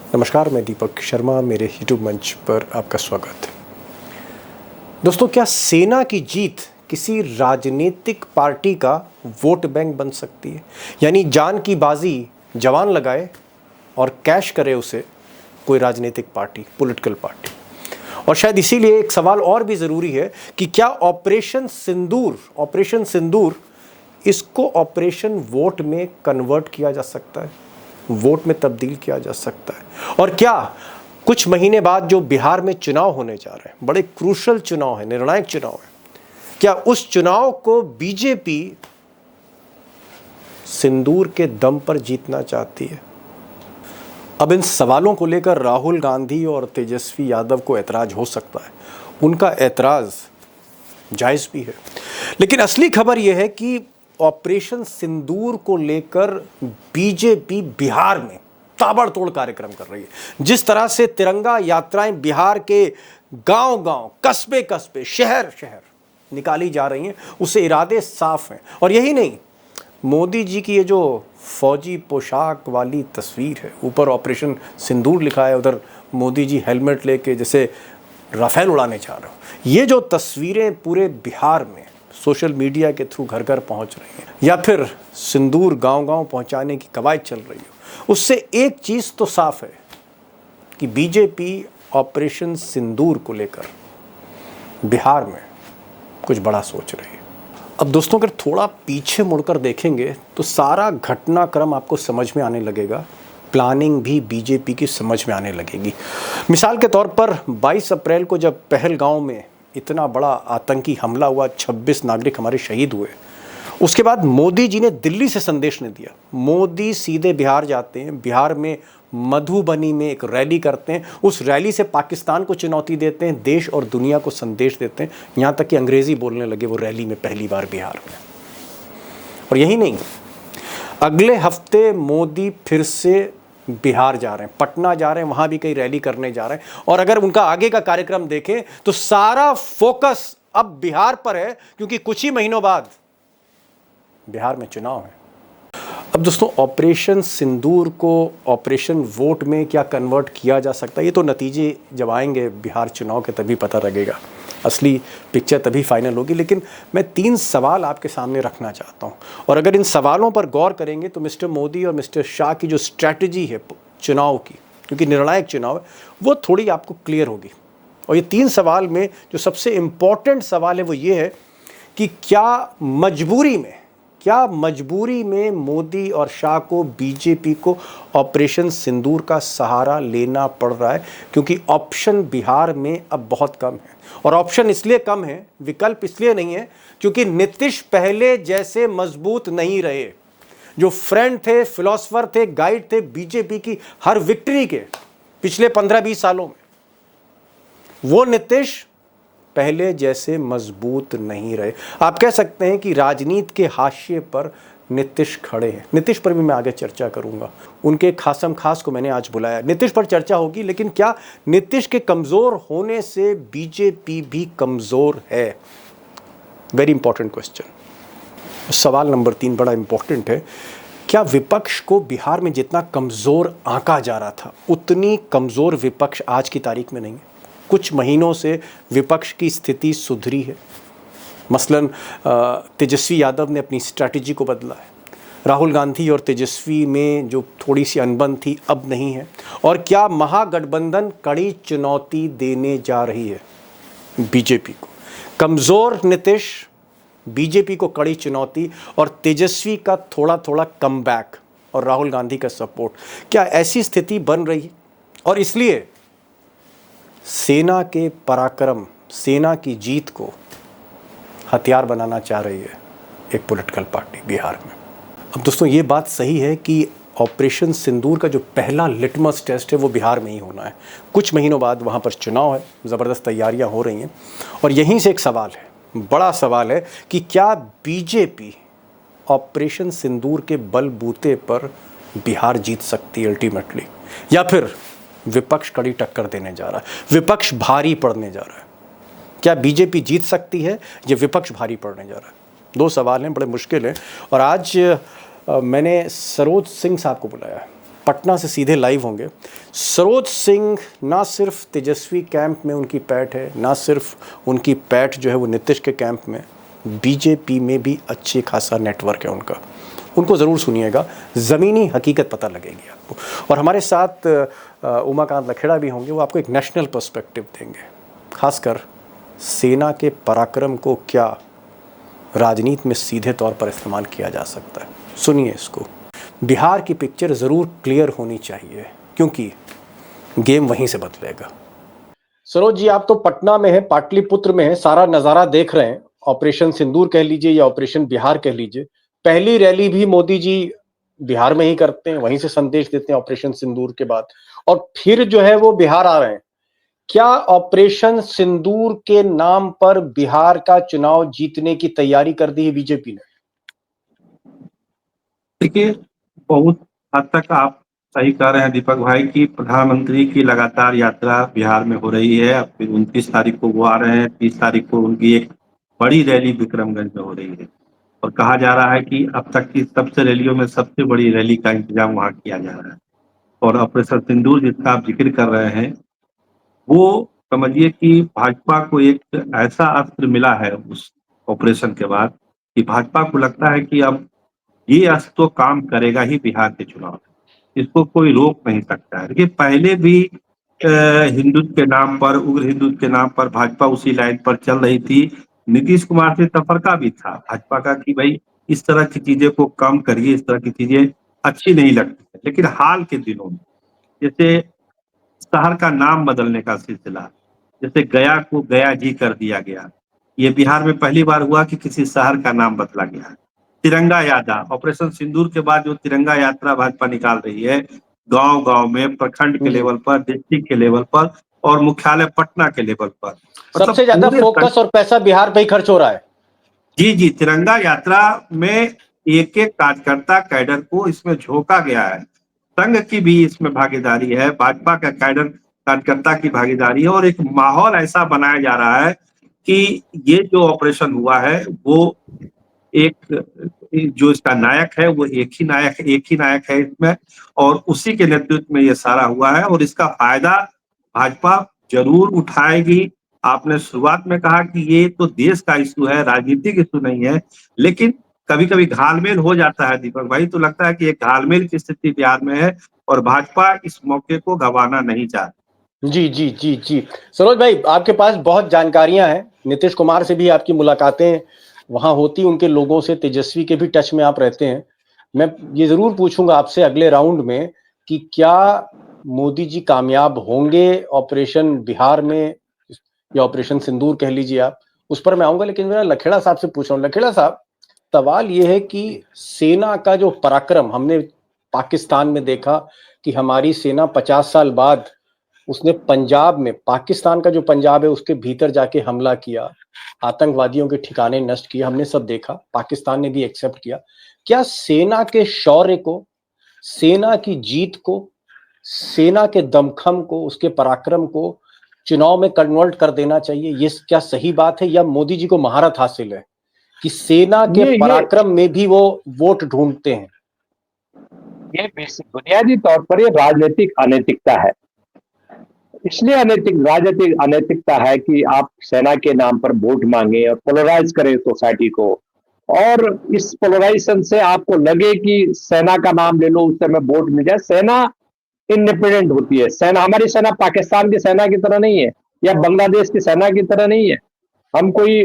नमस्कार, मैं दीपक शर्मा, मेरे यूट्यूब मंच पर आपका स्वागत है। दोस्तों, क्या सेना की जीत किसी राजनीतिक पार्टी का वोट बैंक बन सकती है? यानी जान की बाजी जवान लगाए और कैश करे उसे कोई राजनीतिक पार्टी, पॉलिटिकल पार्टी। और शायद इसीलिए एक सवाल और भी ज़रूरी है कि क्या ऑपरेशन सिंदूर इसको ऑपरेशन वोट में कन्वर्ट किया जा सकता है, वोट में तब्दील किया जा सकता है? और क्या कुछ महीने बाद जो बिहार में चुनाव होने जा रहे हैं, बड़े क्रूशल चुनाव है, निर्णायक चुनाव है, क्या उस चुनाव को बीजेपी सिंदूर के दम पर जीतना चाहती है? अब इन सवालों को लेकर राहुल गांधी और तेजस्वी यादव को ऐतराज हो सकता है, उनका ऐतराज जायज़ भी है। लेकिन असली खबर यह है कि ऑपरेशन सिंदूर को लेकर बीजेपी बिहार में ताबड़तोड़ कार्यक्रम कर रही है। जिस तरह से तिरंगा यात्राएं बिहार के गांव-गांव, कस्बे-कस्बे, शहर-शहर निकाली जा रही हैं, उससे इरादे साफ हैं। और यही नहीं, मोदी जी की ये जो फौजी पोशाक वाली तस्वीर है, ऊपर ऑपरेशन सिंदूर लिखा है, उधर मोदी जी हेलमेट लेके जैसे राफेल उड़ाने जा रहे हो, ये जो तस्वीरें पूरे बिहार में सोशल मीडिया के थ्रू घर घर पहुंच रही हैं, या फिर सिंदूर गांव-गांव पहुंचाने की कवायद चल रही हो, उससे एक चीज़ तो साफ है कि बीजेपी ऑपरेशन सिंदूर को लेकर बिहार में कुछ बड़ा सोच रही है। अब दोस्तों, अगर थोड़ा पीछे मुड़कर देखेंगे तो सारा घटनाक्रम आपको समझ में आने लगेगा, प्लानिंग भी बीजेपी की समझ में आने लगेगी। मिसाल के तौर पर 22 अप्रैल को जब पहलगांव में इतना बड़ा आतंकी हमला हुआ, 26 नागरिक हमारे शहीद हुए, उसके बाद मोदी जी ने दिल्ली से संदेश नहीं दिया। मोदी सीधे बिहार जाते हैं, बिहार में मधुबनी में एक रैली करते हैं, उस रैली से पाकिस्तान को चुनौती देते हैं, देश और दुनिया को संदेश देते हैं, यहाँ तक कि अंग्रेज़ी बोलने लगे वो रैली में पहली बार बिहार में। और यही नहीं, अगले हफ्ते मोदी फिर से बिहार जा रहे हैं, पटना जा रहे हैं, वहाँ भी कई रैली करने जा रहे हैं। और अगर उनका आगे का कार्यक्रम देखें तो सारा फोकस अब बिहार पर है, क्योंकि कुछ ही महीनों बाद बिहार में चुनाव है। अब दोस्तों, ऑपरेशन सिंदूर को ऑपरेशन वोट में क्या कन्वर्ट किया जा सकता है, ये तो नतीजे जब आएंगे बिहार चुनाव के तभी पता लगेगा, असली पिक्चर तभी फाइनल होगी। लेकिन मैं 3 सवाल आपके सामने रखना चाहता हूँ, और अगर इन सवालों पर गौर करेंगे तो मिस्टर मोदी और मिस्टर शाह की जो स्ट्रैटेजी है चुनाव की, क्योंकि निर्णायक चुनाव है, वो थोड़ी आपको क्लियर होगी। और ये 3 सवाल में जो सबसे इम्पॉर्टेंट सवाल है वो ये है कि क्या मजबूरी में मोदी और शाह को, बीजेपी को ऑपरेशन सिंदूर का सहारा लेना पड़ रहा है, क्योंकि ऑप्शन बिहार में अब बहुत कम है। और ऑप्शन इसलिए कम है, विकल्प इसलिए नहीं है, क्योंकि नीतीश पहले जैसे मजबूत नहीं रहे। जो फ्रेंड थे, फिलोसफर थे, गाइड थे बीजेपी की हर विक्ट्री के पिछले 15-20 सालों में, वो नीतीश पहले जैसे मजबूत नहीं रहे। आप कह सकते हैं कि राजनीति के हाशिए पर नीतीश खड़े हैं। नीतीश पर भी मैं आगे चर्चा करूंगा, उनके खासम खास को मैंने आज बुलाया, नीतीश पर चर्चा होगी। लेकिन क्या नीतीश के कमज़ोर होने से बीजेपी भी कमज़ोर है? Very important question. सवाल नंबर 3 बड़ा इंपॉर्टेंट है। क्या विपक्ष को बिहार में जितना कमज़ोर आंका जा रहा था, उतनी कमज़ोर विपक्ष आज की तारीख में नहीं है? कुछ महीनों से विपक्ष की स्थिति सुधरी है। मसलन तेजस्वी यादव ने अपनी स्ट्रैटेजी को बदला है। राहुल गांधी और तेजस्वी में जो थोड़ी सी अनबन थी, अब नहीं है। और क्या महागठबंधन कड़ी चुनौती देने जा रही है बीजेपी को? कमज़ोर नीतीश, बीजेपी को कड़ी चुनौती, और तेजस्वी का थोड़ा थोड़ा कमबैक और राहुल गांधी का सपोर्ट, क्या ऐसी स्थिति बन रही है? और इसलिए सेना के पराक्रम, सेना की जीत को हथियार बनाना चाह रही है एक पॉलिटिकल पार्टी बिहार में। अब दोस्तों, ये बात सही है कि ऑपरेशन सिंदूर का जो पहला लिटमस टेस्ट है वो बिहार में ही होना है। कुछ महीनों बाद वहाँ पर चुनाव है, ज़बरदस्त तैयारियाँ हो रही हैं। और यहीं से एक सवाल है, बड़ा सवाल है कि क्या बीजेपी ऑपरेशन सिंदूर के बलबूते पर बिहार जीत सकती है अल्टीमेटली, या फिर विपक्ष कड़ी टक्कर देने जा रहा है, विपक्ष भारी पड़ने जा रहा है? क्या बीजेपी जीत सकती है या विपक्ष भारी पड़ने जा रहा है? 2 सवाल हैं, बड़े मुश्किल हैं। और आज मैंने सरोज सिंह साहब को बुलाया है, पटना से सीधे लाइव होंगे। सरोज सिंह ना सिर्फ तेजस्वी कैंप में उनकी पैठ है, ना सिर्फ उनकी पैठ जो है वो नीतीश के कैंप में, बीजेपी में भी अच्छी खासा नेटवर्क है उनका। उनको ज़रूर सुनिएगा, ज़मीनी हकीकत पता लगेगी आपको। और हमारे साथ उमाकांत लखेड़ा भी होंगे, वो आपको एक नेशनल पर्सपेक्टिव देंगे, खासकर सेना के पराक्रम को क्या राजनीति में सीधे तौर पर इस्तेमाल किया जा सकता है। सुनिए इसको। बिहार की पिक्चर ज़रूर क्लियर होनी चाहिए, क्योंकि गेम वहीं से बदलेगा। सरोज जी, आप तो पटना में हैं, पाटलिपुत्र में हैं, सारा नज़ारा देख रहे हैं। ऑपरेशन सिंदूर कह लीजिए या ऑपरेशन बिहार कह लीजिए, पहली रैली भी मोदी जी बिहार में ही करते हैं, वहीं से संदेश देते हैं ऑपरेशन सिंदूर के बाद, और फिर जो है वो बिहार आ रहे हैं। क्या ऑपरेशन सिंदूर के नाम पर बिहार का चुनाव जीतने की तैयारी कर दी है बीजेपी ने? देखिए, बहुत हद तक आप सही कह रहे हैं दीपक भाई की प्रधानमंत्री की लगातार यात्रा बिहार में हो रही है। अब फिर 29 तारीख को वो आ रहे हैं, 30 तारीख को उनकी एक बड़ी रैली विक्रमगंज में हो रही है और कहा जा रहा है कि अब तक की सबसे रैलियों में सबसे बड़ी रैली का इंतजाम वहाँ किया जा रहा है। और ऑपरेशन सिंदूर जिसका आप जिक्र कर रहे हैं, वो समझिए कि भाजपा को एक ऐसा अस्त्र मिला है उस ऑपरेशन के बाद कि भाजपा को लगता है कि अब ये अस्त्र तो काम करेगा ही बिहार के चुनाव में, इसको कोई रोक नहीं सकता है। देखिए, पहले भी हिंदुत्व के नाम पर, उग्र हिंदुत्व के नाम पर भाजपा उसी लाइन पर चल रही थी। नीतीश कुमार से तफरका भी था भाजपा का कि भाई इस तरह की चीजें को कम करिए, इस तरह की चीजें अच्छी नहीं लगती है। लेकिन हाल के दिनों में जैसे शहर का नाम बदलने का सिलसिला, जैसे गया को गया जी कर दिया गया, ये बिहार में पहली बार हुआ कि किसी शहर का नाम बदला गया। तिरंगा यात्रा, ऑपरेशन सिंदूर के बाद जो तिरंगा यात्रा भाजपा निकाल रही है, गांव गांव में, प्रखंड के लेवल पर, डिस्ट्रिक्ट के लेवल पर और मुख्यालय पटना के लेवल पर, मतलब सबसे ज्यादा फोकस और पैसा बिहार पे ही खर्च हो रहा है। जी जी, तिरंगा यात्रा में एक एक कार्यकर्ता कैडर को इसमें झोंका गया है। संघ की भी इसमें भागीदारी है, भाजपा का कैडर कार्यकर्ता की भागीदारी है और एक माहौल ऐसा बनाया जा रहा है कि ये जो ऑपरेशन हुआ है वो एक जो इसका नायक है वो एक ही नायक है इसमें, और उसी के नेतृत्व में ये सारा हुआ है और इसका फायदा भाजपा जरूर उठाएगी। आपने शुरुआत में कहा कि ये तो देश का इशू है, राजनीतिक इशू नहीं है, लेकिन कभी कभी घालमेल हो जाता है दीपक भाई। तो लगता है कि एक घालमेल की स्थिति बिहार में है और भाजपा इस मौके को गंवाना नहीं चाहती। जी जी जी जी, सरोज भाई, आपके पास बहुत जानकारियां हैं, नीतीश कुमार से भी आपकी मुलाकातें वहां होती, उनके लोगों से, तेजस्वी के भी टच में आप रहते हैं। मैं ये जरूर पूछूंगा आपसे अगले राउंड में कि क्या मोदी जी कामयाब होंगे ऑपरेशन बिहार में या ऑपरेशन सिंदूर कह लीजिए आप, उस पर मैं आऊंगा। लेकिन मेरा लखेड़ा साहब से पूछ रहा हूँ। लखेड़ा साहब, सवाल ये है कि सेना का जो पराक्रम हमने पाकिस्तान में देखा कि हमारी सेना 50 साल बाद उसने पंजाब में, पाकिस्तान का जो पंजाब है उसके भीतर जाके हमला किया, आतंकवादियों के ठिकाने नष्ट किया, हमने सब देखा, पाकिस्तान ने भी एक्सेप्ट किया। क्या सेना के शौर्य को, सेना की जीत को, सेना के दमखम को, उसके पराक्रम को चुनाव में कन्वर्ट कर देना चाहिए? ये क्या सही बात है, या मोदी जी को महारत हासिल है कि सेना के पराक्रम में भी वो वोट ढूंढते हैं? ये बुनियादी तौर पर ये राजनीतिक अनैतिकता है। इसलिए राजनीतिक अनैतिकता है कि आप सेना के नाम पर वोट मांगे और पोलराइज करें सोसाइटी को, और इस पोलराइजेशन से आपको लगे कि सेना का नाम ले लो उससे हमें वोट मिल जाए। सेना इंडिपेंडेंट होती है। सेना, हमारी सेना पाकिस्तान की सेना की तरह नहीं है या बांग्लादेश की सेना की तरह नहीं है। हम कोई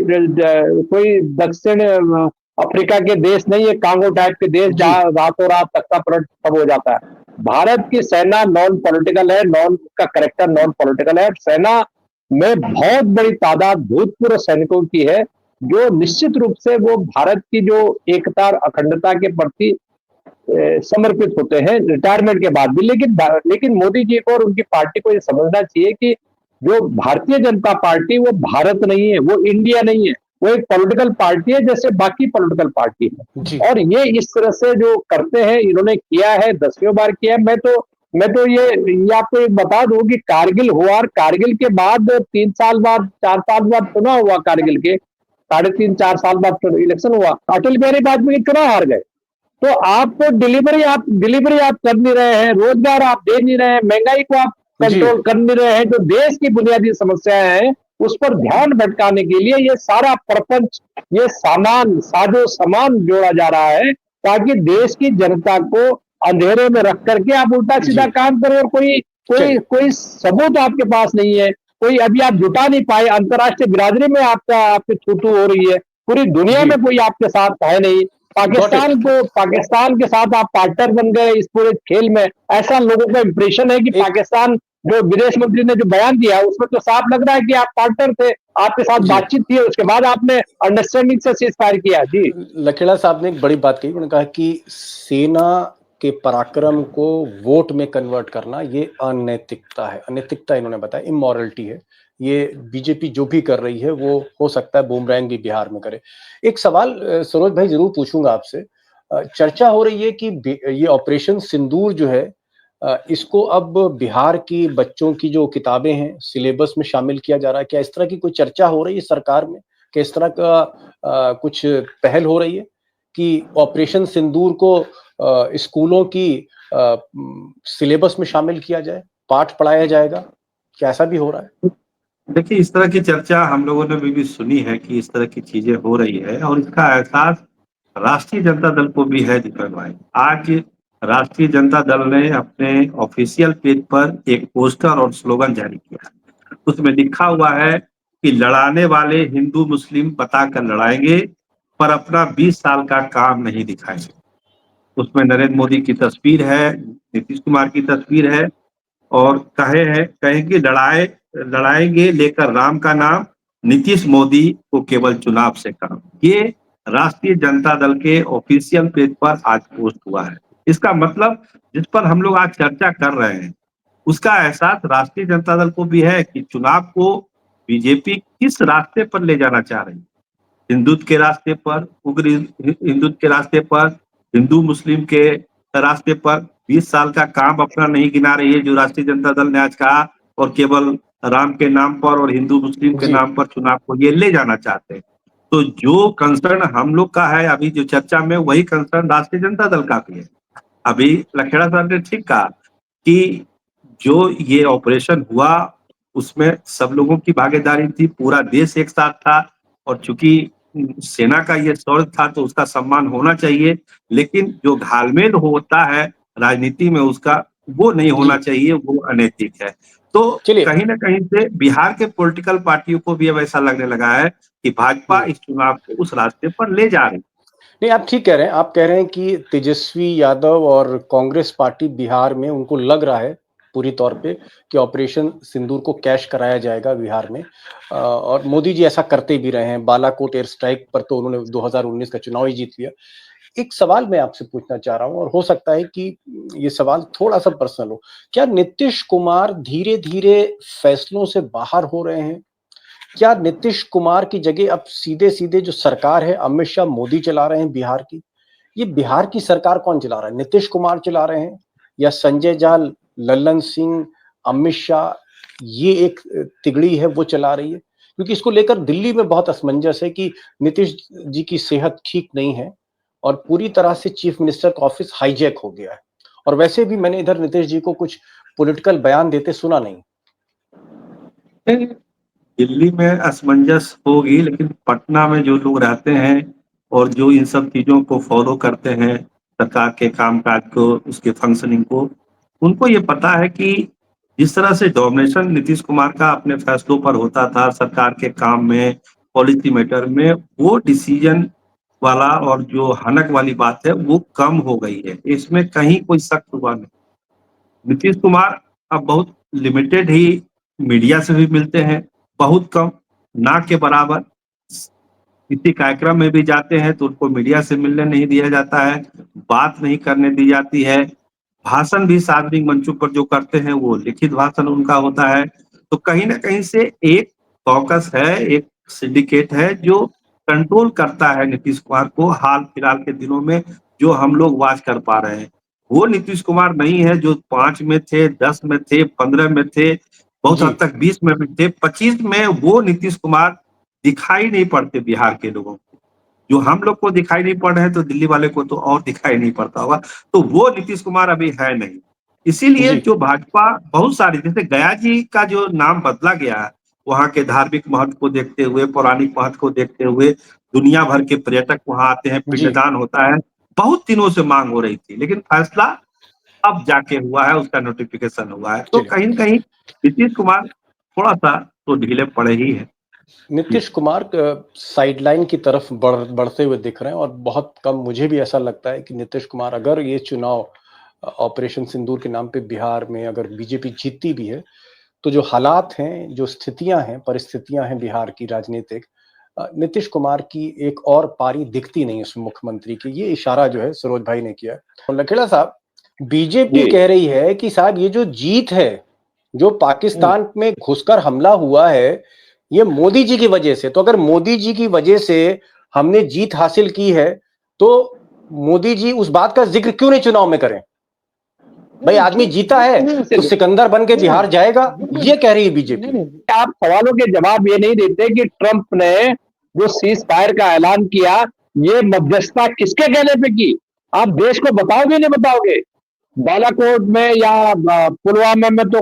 दक्षिण अफ्रीका के देश नहीं है, कांगो टाइप के देश जहाँ रातों रात तख्ता पलट सब हो जाता है। भारत की सेना नॉन पॉलिटिकल है, का करेक्टर नॉन पॉलिटिकल है। सेना में बहुत बड़ी तादाद भूतपूर्व सैनिकों की है जो निश्चित रूप से वो भारत की जो एकता और अखंडता के प्रति समर्पित होते हैं रिटायरमेंट के बाद भी। लेकिन मोदी जी को और उनकी पार्टी को ये समझना चाहिए कि जो भारतीय जनता पार्टी वो भारत नहीं है, वो इंडिया नहीं है, वो एक पॉलिटिकल पार्टी है जैसे बाकी पॉलिटिकल पार्टी है। और ये इस तरह से जो करते हैं, इन्होंने किया है, 10वीं बार किया है। मैं तो ये आपको एक बता दूं कि कारगिल हुआ और कारगिल के बाद 3 साल बाद, 4 साल बाद चुनाव हुआ, कारगिल के 3.5-4 साल बाद इलेक्शन हुआ, अटल बिहारी वाजपेयी चुनाव हार गए। तो आप डिलीवरी आप कर नहीं रहे हैं, रोजगार आप दे नहीं रहे हैं, महंगाई को आप जी कंट्रोल कर नहीं रहे हैं, जो देश की बुनियादी समस्याएं हैं उस पर ध्यान भटकाने के लिए ये सारा प्रपंच, ये साजो सामान जोड़ा जा रहा है, ताकि देश की जनता को अंधेरे में रख करके आप उल्टा सीधा जी काम करें, और कोई कोई चलिए कोई सबूत आपके पास नहीं है, कोई अभी आप जुटा नहीं पाए, अंतर्राष्ट्रीय बिरादरी में आपकी थू हो रही है, पूरी दुनिया जी में कोई आपके साथ है नहीं, गॉट इट। पाकिस्तान के साथ आप पार्टनर बन गए इस पूरे खेल में, ऐसा लोगों का इंप्रेशन है कि एक पाकिस्तान, जो विदेश मंत्री ने जो बयान दिया उसमें तो साफ लग रहा है कि आप पार्टनर थे, आपके साथ जी बातचीत थी, उसके बाद आपने अंडरस्टैंडिंग से सीज फायर किया। जी लखेड़ा साहब ने एक बड़ी बात कही, उन्होंने कहा कि सेना के पराक्रम को वोट में कन्वर्ट करना ये अनैतिकता है, अनैतिकता इन्होंने बताया, इमोरलिटी है। ये बीजेपी जो भी कर रही है वो हो सकता है बूमरैंग भी बिहार में करे। एक सवाल सरोज भाई जरूर पूछूंगा आपसे। चर्चा हो रही है कि ये ऑपरेशन सिंदूर जो है इसको अब बिहार की बच्चों की जो किताबें हैं सिलेबस में शामिल किया जा रहा है। क्या इस तरह की कोई चर्चा हो रही है सरकार में कि इस तरह का कुछ पहल हो रही है कि ऑपरेशन सिंदूर को स्कूलों की सिलेबस में शामिल किया जाए, पाठ पढ़ाया जाएगा? क्या ऐसा भी हो रहा है? देखिए, इस तरह की चर्चा हम लोगों ने भी सुनी है कि इस तरह की चीजें हो रही है, और इसका एहसास राष्ट्रीय जनता दल को भी है दीपक भाई। आज राष्ट्रीय जनता दल ने अपने ऑफिशियल पेज पर एक पोस्टर और स्लोगन जारी किया। उसमें लिखा हुआ है कि लड़ाने वाले हिंदू मुस्लिम बताकर लड़ाएंगे, पर अपना 20 साल का काम नहीं दिखाएंगे। उसमें नरेंद्र मोदी की तस्वीर है, नीतीश कुमार की तस्वीर है, और कहेंगे लड़ाएंगे लेकर राम का नाम, नीतीश मोदी को केवल चुनाव से काम। ये राष्ट्रीय जनता दल के ऑफिशियल पेज पर आज पोस्ट हुआ है। इसका मतलब जिस पर हम लोग आज चर्चा कर रहे हैं उसका एहसास राष्ट्रीय जनता दल को भी है कि चुनाव को बीजेपी किस रास्ते पर ले जाना चाह रही है। हिंदुत्व के रास्ते पर, उग्र हिंदुत्व के रास्ते पर, हिंदू मुस्लिम के रास्ते पर 20 साल का काम अपना नहीं गिना रही है जो राष्ट्रीय जनता दल ने आज कहा, और केवल राम के नाम पर और हिंदू मुस्लिम के जी नाम पर चुनाव को ये ले जाना चाहते हैं। तो जो कंसर्न हम लोग का है अभी जो चर्चा में, वही कंसर्न राष्ट्रीय जनता दल का भी है। अभी लखेड़ा साहब ने ठीक कहा कि जो ये ऑपरेशन हुआ उसमें सब लोगों की भागीदारी थी, पूरा देश एक साथ था, और चूंकि सेना का ये शौर्य था तो उसका सम्मान होना चाहिए, लेकिन जो घालमेल होता है राजनीति में उसका, वो नहीं होना जी चाहिए, वो अनैतिक है। तो चलिए। कहीं ना कहीं से बिहार के पॉलिटिकल पार्टियों को भी अब ऐसा लगने लगा है कि भाजपा जी इस चुनाव को उस रास्ते पर ले जा रही है। नहीं, आप ठीक कह रहे हैं। आप कह रहे हैं कि तेजस्वी यादव और कांग्रेस पार्टी बिहार में उनको लग रहा है पूरी तौर पे कि ऑपरेशन सिंदूर को कैश कराया जाएगा बिहार में। और मोदी जी ऐसा करते भी रहे हैं। बालाकोट एयर स्ट्राइक पर तो उन्होंने 2019 का चुनाव ही जीत लिया। एक सवाल मैं आपसे पूछना चाह रहा हूं और हो सकता है कि ये सवाल थोड़ा सा पर्सनल हो। क्या नीतीश कुमार धीरे धीरे फैसलों से बाहर हो रहे हैं? क्या नीतीश कुमार की जगह अब सीधे सीधे जो सरकार है अमित शाह मोदी चला रहे हैं बिहार की? ये बिहार की सरकार कौन चला रहा है? नीतीश कुमार चला रहे हैं या संजय जाल, लल्लन सिंह, अमित शाह, ये एक तिगड़ी है वो चला रही है? क्योंकि इसको लेकर दिल्ली में बहुत असमंजस है कि नीतीश जी की सेहत ठीक नहीं है और पूरी तरह से चीफ मिनिस्टर का ऑफिस हाईजैक हो गया है। और वैसे भी मैंने इधर नीतीश जी को कुछ पॉलिटिकल बयान देते सुना नहीं। दिल्ली में असमंजस होगी, लेकिन पटना में जो लोग रहते हैं और जो इन सब चीजों को फॉलो करते हैं, सरकार के कामकाज को, उसके फंक्शनिंग को, उनको ये पता है कि जिस तरह से डोमिनेशन नीतीश कुमार का अपने फैसलों पर होता था सरकार के काम में, पॉलिसी मैटर में, वो डिसीजन वाला और जो हनक वाली बात है वो कम हो गई है। इसमें कहीं कोई शक हुआ नहीं। नीतीश कुमार अब बहुत लिमिटेड ही मीडिया से भी मिलते हैं, बहुत कम, ना के बराबर। किसी कार्यक्रम में भी जाते हैं तो उनको मीडिया से मिलने नहीं दिया जाता है, बात नहीं करने दी जाती है। भाषण भी सार्वजनिक मंचों पर जो करते हैं वो लिखित भाषण उनका होता है। तो कहीं ना कहीं से एक कॉकस है, एक सिंडिकेट है जो कंट्रोल करता है नीतीश कुमार को हाल फिलहाल के दिनों में, जो हम लोग वाच कर पा रहे हैं। वो नीतीश कुमार नहीं है जो 5 में थे, 10 में थे, 15 में थे, बहुत जी हद तक 20 में भी थे, 25 में वो नीतीश कुमार दिखाई नहीं पड़ते बिहार के लोगों को। जो हम लोग को दिखाई नहीं पड़ रहे हैं तो दिल्ली वाले को तो और दिखाई नहीं पड़ता होगा। तो वो नीतीश कुमार अभी है नहीं। इसीलिए जी जो भाजपा बहुत सारी, जैसे गया जी का जो नाम बदला गया है, वहाँ के धार्मिक महत्व को देखते हुए, पौराणिक महत्व को देखते हुए दुनिया भर के पर्यटक वहाँ आते हैं, जी पिंडदान होता है। बहुत दिनों से मांग हो रही थी, लेकिन फैसला अब जाके हुआ है, उसका नोटिफिकेशन हुआ है। तो चलिए, कहीं न कहीं नीतीश कुमार थोड़ा-सा तो ढीले पड़े ही हैं। जी। नीतीश कुमार साइडलाइन की तरफ बढ़ते हुए दिख रहे हैं और बहुत कम, मुझे भी ऐसा लगता है कि नीतीश कुमार अगर ये चुनाव ऑपरेशन सिंदूर के नाम पे बिहार में अगर बीजेपी जीतती भी है, तो जो हालात हैं, जो स्थितियां हैं, परिस्थितियां हैं बिहार की राजनीतिक, नीतीश कुमार की एक और पारी दिखती नहीं उसमें मुख्यमंत्री की। ये इशारा जो है सरोज भाई ने किया है। और लखेड़ा साहब, बीजेपी जी। कह रही है कि साहब ये जो जीत है, जो पाकिस्तान में घुसकर हमला हुआ है, ये मोदी जी की वजह से। तो अगर मोदी जी की वजह से हमने जीत हासिल की है, तो मोदी जी उस बात का जिक्र क्यों नहीं चुनाव में करें? भाई आदमी जीता है तो सिकंदर बन के बिहार जाएगा, ये कह रही है बीजेपी। आप सवालों के जवाब ये नहीं देते कि ट्रंप ने जो सीज फायर का ऐलान किया, ये मध्यस्थता किसके कहने पे की? आप देश को बताओगे नहीं बताओगे? बालाकोट में या पुलवामा में तो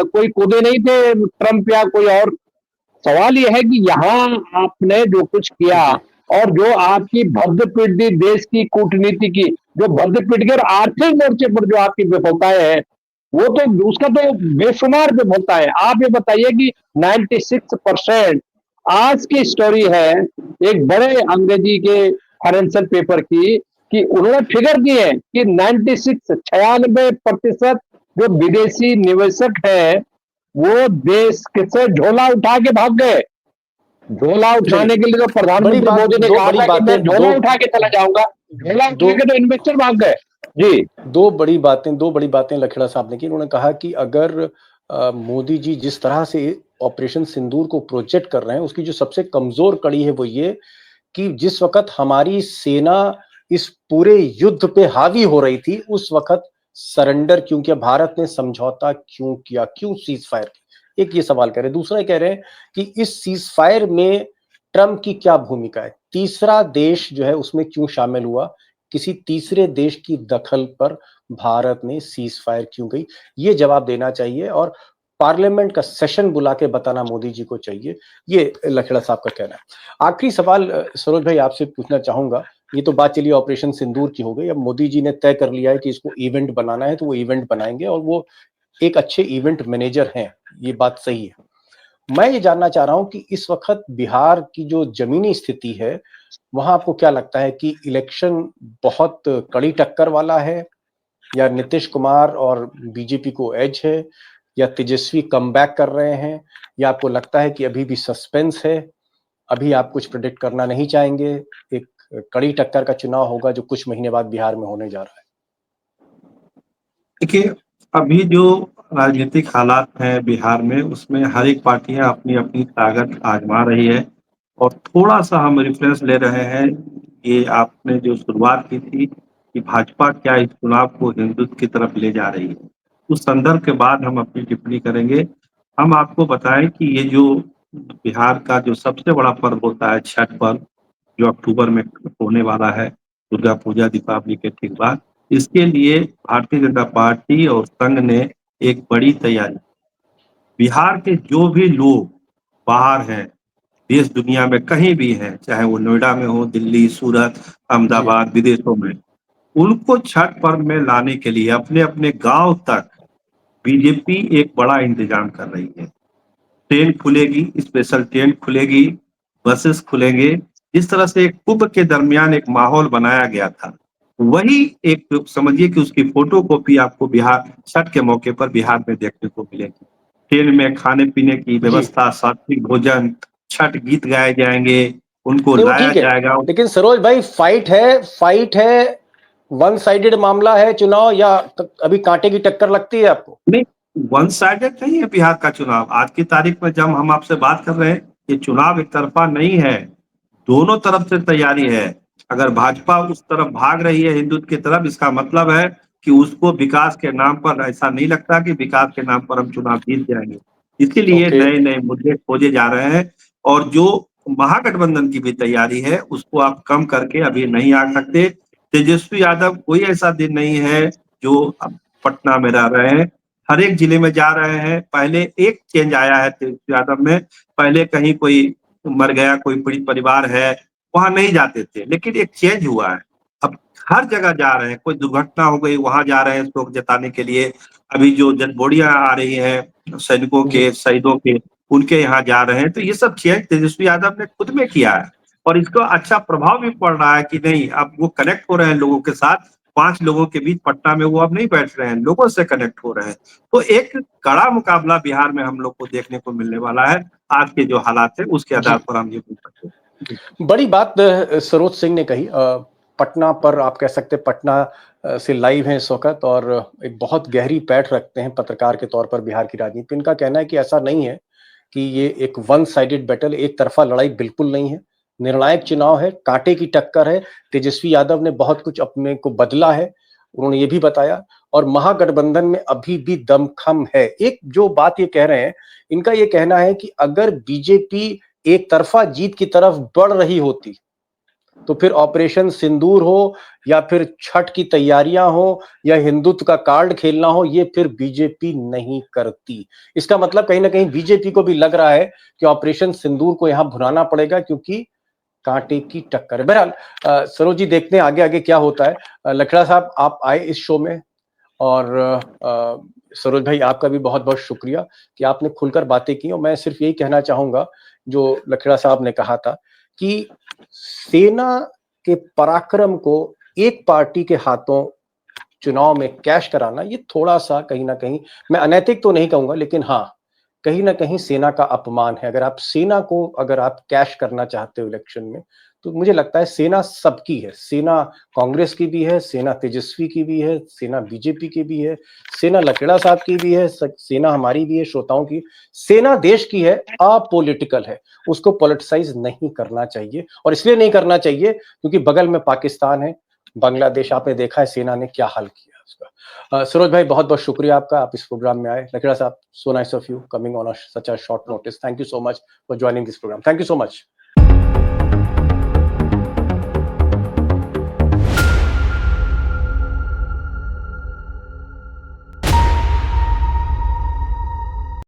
कोई कूदे नहीं थे ट्रंप या कोई और। सवाल यह है कि यहाँ आपने जो कुछ किया जी और जो आपकी भद्दपिड्डी देश की कूटनीति की, जो भद्दपिड्डी और आर्थिक मोर्चे पर जो आपकी विफलताएं हैं, वो तो उसका तो बेशुमार विफलता है। आप ये बताइए कि 96% आज की स्टोरी है एक बड़े अंग्रेजी के फाइनेंशियल पेपर की, कि उन्होंने फिगर दिए कि 96% जो विदेशी निवेशक है वो देश से झोला उठा के भाग गए। झोला चलिए, उठाने के लिए तो बड़ी प्रधानमंत्री बात, मोदी ने दो कहा बड़ी था कि मैं बातें, झोला उठा के चला जाऊंगा। झोला दो उठा के तो इन्वेस्टर भाग गए। जी। दो बड़ी बातें लखेड़ा साहब ने की। उन्होंने कहा कि अगर मोदी जी जिस तरह से ऑपरेशन सिंदूर को प्रोजेक्ट कर रहे हैं, उसकी जो सबसे कमजोर कड़ी है वो ये कि जिस वक्त हमारी सेना इस पूरे युद्ध पे हावी हो रही थी, उस वक्त सरेंडर क्यों किया, भारत ने समझौता क्यों किया, क्यों सीज फायर की? एक ये सवाल कह रहे हैं। दूसरा कह रहे हैं कि इस सीज फायर में ट्रंप की क्या भूमिका है, तीसरा देश जो है उसमें क्यों शामिल हुआ, किसी तीसरे देश की दखल पर भारत ने सीज फायर क्यों गई? ये जवाब देना चाहिए और पार्लियामेंट का सेशन बुला के बताना मोदी जी को चाहिए। ये लखेड़ा साहब का कहना है। आखिरी सवाल सरोज भाई आपसे पूछना चाहूंगा। ये तो बात चलिए ऑपरेशन सिंदूर की हो गई। अब मोदी जी ने तय कर लिया है कि इसको इवेंट बनाना है, तो वो इवेंट बनाएंगे और वो एक अच्छे इवेंट मैनेजर हैं, ये बात सही है। मैं ये जानना चाह रहा हूं कि इस वक्त बिहार की जो जमीनी स्थिति है, वहां आपको क्या लगता है कि इलेक्शन बहुत कड़ी टक्कर वाला है, या नीतीश कुमार और बीजेपी को एज है, या तेजस्वी कमबैक कर रहे हैं, या आपको लगता है कि अभी भी सस्पेंस है, अभी आप कुछ प्रेडिक्ट करना नहीं चाहेंगे, एक कड़ी टक्कर का चुनाव होगा जो कुछ महीने बाद बिहार में होने जा रहा है? देखिए, अभी जो राजनीतिक हालात हैं बिहार में, उसमें हर एक पार्टियाँ अपनी-अपनी ताकत आज़मा रही है और थोड़ा-सा हम रेफ़रेंस ले रहे हैं, ये आपने जो शुरुआत की थी कि भाजपा क्या इस चुनाव को हिंदुत्व की तरफ ले जा रही है। उस संदर्भ के बाद हम अपनी टिप्पणी करेंगे। हम आपको बताएँ कि ये जो बिहार का जो सबसे बड़ा पर्व होता है, छठ पर्व, जो अक्टूबर में होने वाला है, दुर्गा पूजा, दीपावली के ठीक बाद। इसके लिए भारतीय जनता पार्टी और संघ ने एक बड़ी तैयारी, बिहार के जो भी लोग बाहर हैं, देश दुनिया में कहीं भी हैं, चाहे वो नोएडा में हो, दिल्ली, सूरत, जी अहमदाबाद, विदेशों में, उनको छठ पर्व में लाने के लिए अपने-अपने गाँव तक बीजेपी एक बड़ा इंतजाम कर रही है। ट्रेन खुलेगी, स्पेशल ट्रेन खुलेगी, बसेस खुलेंगे। जिस तरह से कुंभ के दरमियान एक माहौल बनाया गया था, वही एक समझिए कि उसकी फोटोकॉपी आपको बिहार छठ के मौके पर बिहार में देखने को मिलेगी। ट्रेन में खाने-पीने की जी, व्यवस्था, सात्विक भोजन, छठ गीत गाए जाएँगे, उनको नहीं वो लाया ठीक है, जाएगा। लेकिन सरोज भाई फाइट है, वन साइडेड मामला है चुनाव, या अभी कांटे की टक्कर लगती है आपको? नहीं, वन साइडेड नहीं है बिहार का चुनाव। आज की तारीख में जब हम आपसे बात कर रहे हैं, ये चुनाव एक तरफ़ा नहीं है, दोनों तरफ से तैयारी है। अगर भाजपा उस तरफ भाग रही है हिंदुत्व की तरफ, इसका मतलब है कि उसको विकास के नाम पर, ऐसा नहीं लगता कि विकास के नाम पर हम चुनाव जीत जाएँगे। इसीलिए ओके। नए-नए मुद्दे खोजे जा रहे हैं और जो महागठबंधन की भी तैयारी है, उसको आप कम करके अभी नहीं आ सकते। तेजस्वी यादव कोई ऐसा दिन नहीं है जो अब पटना में रह रहे हैं, हर एक जिले में जा रहे हैं। पहले एक चेंज आया है तेजस्वी यादव में, पहले कहीं कोई मर गया, कोई परिवार है, वहां नहीं जाते थे, लेकिन एक चेंज हुआ है। अब हर जगह जा रहे हैं, कोई दुर्घटना हो गई वहां जा रहे हैं शोक जताने के लिए। अभी जो डेड बॉडियां आ रही हैं सैनिकों जी। के, शहीदों के, उनके यहाँ जा रहे हैं। तो ये सब चेंज तेजस्वी यादव ने खुद में किया है और इसका अच्छा प्रभाव भी पड़ रहा है कि नहीं, अब वो कनेक्ट हो रहे हैं लोगों के साथ। 5 लोगों के बीच पटना में वो अब नहीं बैठ रहे हैं, लोगों से कनेक्ट हो रहे हैं। तो एक कड़ा मुकाबला बिहार में हम लोग को देखने को मिलने वाला है। आज के जो हालात है उसके आधार जी, पर हम ये बोल सकते हैं। बड़ी बात सरोज सिंह ने कही। पटना पर आप कह सकते हैं, पटना से लाइव हैं इस वक्त और एक बहुत गहरी पैठ रखते हैं पत्रकार के तौर पर बिहार की राजनीति। इनका कहना है कि ऐसा नहीं है कि ये एक वन साइडेड बैटल, एक तरफा लड़ाई बिल्कुल नहीं है। निर्णायक चुनाव है, कांटे की टक्कर है। तेजस्वी यादव ने बहुत कुछ अपने को बदला है, उन्होंने ये भी बताया। और महागठबंधन में अभी भी दमखम है। एक जो बात ये कह रहे हैं, इनका ये कहना है कि अगर बीजेपी एक तरफा जीत की तरफ बढ़ रही होती तो फिर ऑपरेशन सिंदूर हो या फिर छठ की तैयारियां हो या हिंदुत्व का कार्ड खेलना हो, ये फिर बीजेपी नहीं करती। इसका मतलब कहीं ना कहीं बीजेपी को भी लग रहा है कि ऑपरेशन सिंदूर को यहां भुनाना पड़ेगा, क्योंकि कांटे की टक्कर है। बहरहाल सरोज जी, देखते हैं आगे आगे क्या होता है। लखड़ा साहब, आप आए इस शो में और सरोज भाई, आपका भी बहुत बहुत शुक्रिया कि आपने खुलकर बातें की। और मैं सिर्फ यही कहना चाहूंगा, जो लखेड़ा साहब ने कहा था कि सेना के पराक्रम को एक पार्टी के हाथों चुनाव में कैश कराना, ये थोड़ा सा कहीं ना कहीं, मैं अनैतिक तो नहीं कहूंगा, लेकिन हाँ, कहीं ना कहीं सेना का अपमान है। अगर आप सेना को अगर आप कैश करना चाहते हो इलेक्शन में, तो मुझे लगता है सेना सबकी है। सेना कांग्रेस की भी है, सेना तेजस्वी की भी है, सेना बीजेपी की भी है, सेना लखेड़ा साहब की भी है, सेना हमारी भी है, श्रोताओं की। सेना देश की है, अपॉलिटिकल है। उसको पॉलिटिसाइज नहीं करना चाहिए, और इसलिए नहीं करना चाहिए क्योंकि बगल में पाकिस्तान है, बांग्लादेश। आपने देखा है सेना ने क्या हाल किया उसका। सरोज भाई, बहुत बहुत शुक्रिया आपका, आप इस प्रोग्राम में आए। लखेड़ा साहब, so nice of you coming on such a short notice. Thank you so much for joining this programme. Thank you so much.